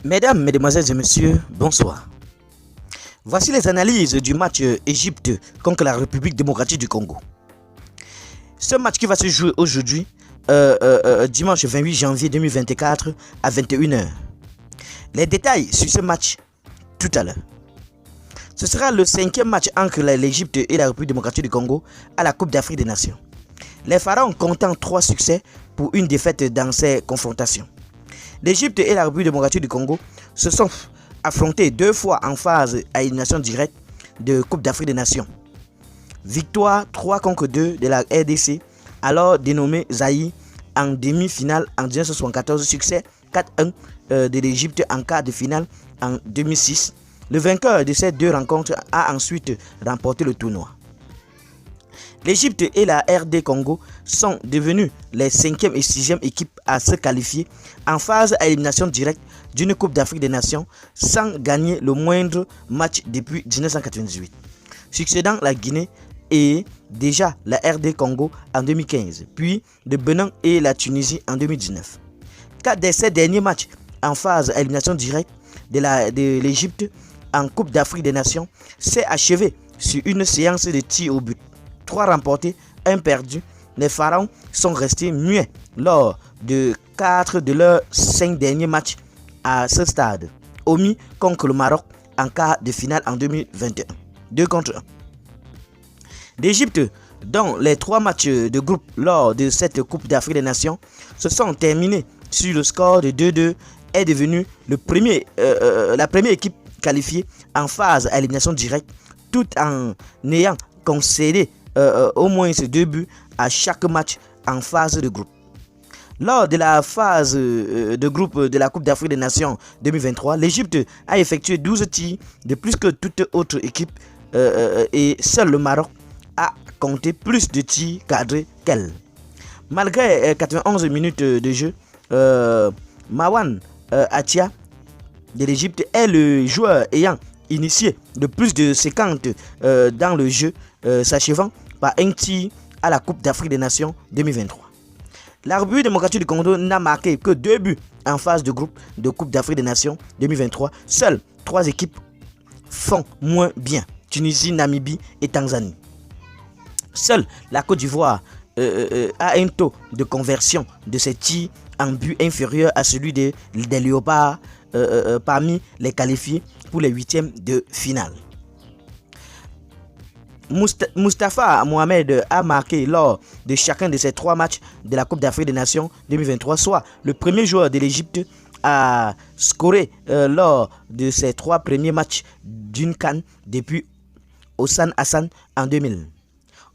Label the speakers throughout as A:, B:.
A: Mesdames, Mesdemoiselles et Messieurs, bonsoir. Voici les analyses du match Égypte contre la République démocratique du Congo. Ce match qui va se jouer aujourd'hui, dimanche 28 janvier 2024 à 21 h. Les détails sur ce match tout à l'heure. Ce sera le 5e match entre l'Égypte et la République démocratique du Congo à la Coupe d'Afrique des Nations. Les Pharaons comptant 3 succès pour une défaite dans ces confrontations. L'Égypte et la République démocratique du Congo se sont affrontés 2 fois en phase à élimination directe de Coupe d'Afrique des Nations. Victoire 3-2 de la RDC, alors dénommée Zaïre, en demi-finale en 1974. Succès 4-1 de l'Égypte en quart de finale en 2006. Le vainqueur de ces 2 rencontres a ensuite remporté le tournoi. L'Égypte et la RD Congo sont devenus les 5e et 6e équipes à se qualifier en phase à élimination directe d'une Coupe d'Afrique des Nations sans gagner le moindre match depuis 1998, succédant la Guinée et déjà la RD Congo en 2015, puis le Bénin et la Tunisie en 2019. 4 de ces derniers matchs en phase à élimination directe de l'Égypte en Coupe d'Afrique des Nations s'est achevé sur une séance de tirs au but. 3 remportés, 1 perdu. Les Pharaons sont restés muets lors de 4 de leurs 5 derniers matchs à ce stade, omis contre le Maroc en quart de finale en 2021. 2-1. L'Égypte, dont les 3 matchs de groupe lors de cette Coupe d'Afrique des Nations se sont terminés sur le score de 2-2, est devenue la première équipe qualifiée en phase à élimination directe, tout en ayant concédé au moins 2 buts à chaque match en phase de groupe. Lors de la phase de groupe de la Coupe d'Afrique des Nations 2023, l'Égypte a effectué 12 tirs de plus que toute autre équipe et seul le Maroc a compté plus de tirs cadrés qu'elle. Malgré 91 minutes de jeu, Mawan Atia de l'Égypte est le joueur ayant initié de plus de 50 dans le jeu, s'achevant par un tir à la Coupe d'Afrique des Nations 2023. La République démocratique du Congo n'a marqué que 2 buts en phase de groupe de Coupe d'Afrique des Nations 2023. Seules 3 équipes font moins bien: Tunisie, Namibie et Tanzanie. Seule la Côte d'Ivoire a un taux de conversion de ses tirs en but inférieur à celui des Léopards parmi les qualifiés pour les 8e de finale. Moustapha Mohamed a marqué lors de chacun de ces 3 matchs de la Coupe d'Afrique des Nations 2023, soit le premier joueur de l'Égypte à scorer lors de ces 3 premiers matchs d'une CAN depuis Hossan Hassan en 2000.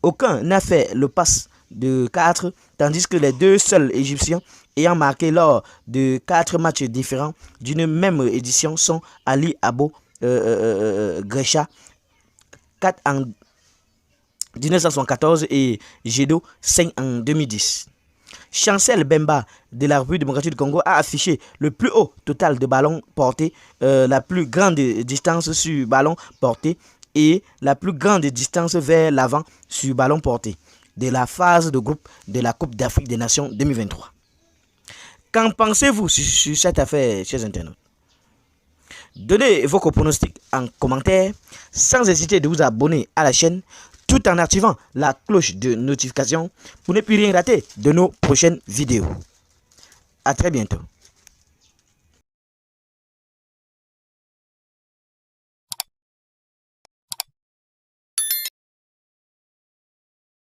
A: Aucun n'a fait le pass de 4, tandis que les 2 seuls Égyptiens ayant marqué lors de 4 matchs différents d'une même édition sont Ali Abo Gresha 4 en 1974 et Gedo 5 en 2010. Chancel Bemba de la République démocratique du Congo a affiché le plus haut total de ballons portés, la plus grande distance sur ballon porté et la plus grande distance vers l'avant sur ballon porté de la phase de groupe de la Coupe d'Afrique des Nations 2023. Qu'en pensez-vous sur cette affaire, chers internautes? Donnez vos pronostics en commentaire, sans hésiter de vous abonner à la chaîne, tout en activant la cloche de notification pour ne plus rien rater de nos prochaines vidéos. A très bientôt.